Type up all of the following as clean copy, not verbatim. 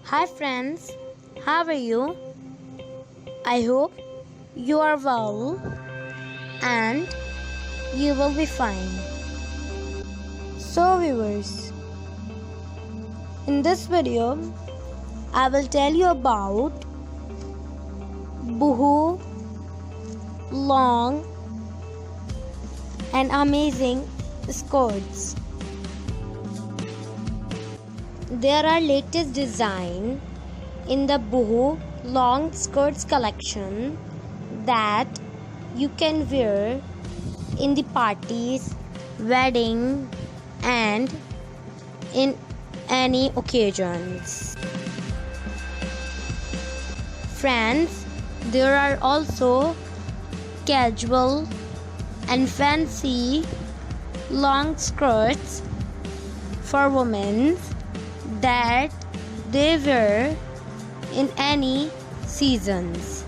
Hi friends, how are you? I hope you are well and you will be fine. So viewers, in this video I will tell you about boho long and amazing skirts. There are latest design in the boho long skirts collection that you can wear in the parties, wedding and in any occasions. Friends, there are also casual and fancy long skirts for women that they wear in any seasons.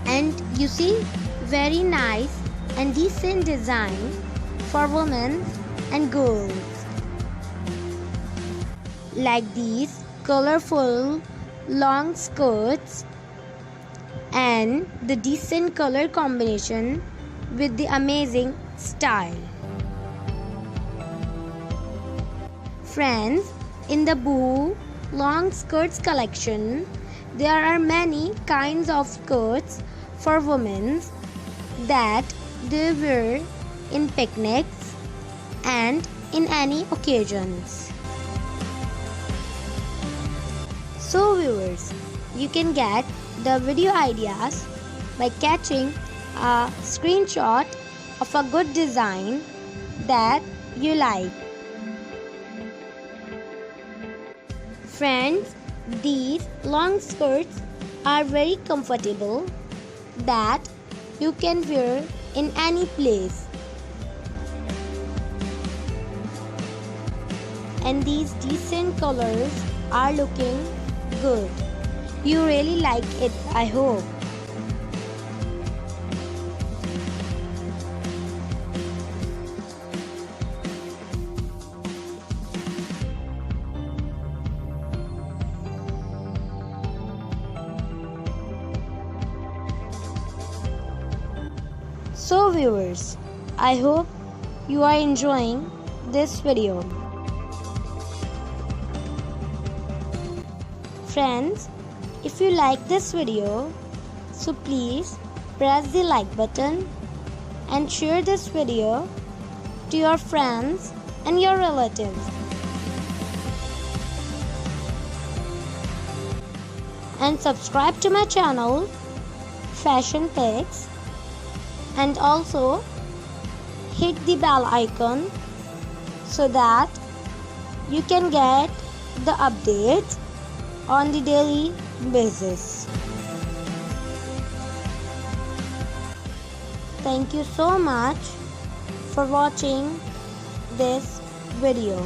And you see, very nice and decent design for women and girls. Like these colorful long skirts and the decent color combination with the amazing style. Friends, in the boho long skirts collection, there are many kinds of skirts for women that they wear in picnics and in any occasions. So viewers, you can get the video ideas by catching a screenshot of a good design that you like. Friends, these long skirts are very comfortable that you can wear in any place. And these decent colors are looking good. You really like it, I hope. So viewers, I hope you are enjoying this video. Friends, if you like this video, so please press the like button and share this video to your friends and your relatives. And subscribe to my channel, Fashion Pics. And also hit the bell icon so that you can get the updates on the daily basis. Thank you so much for watching this video.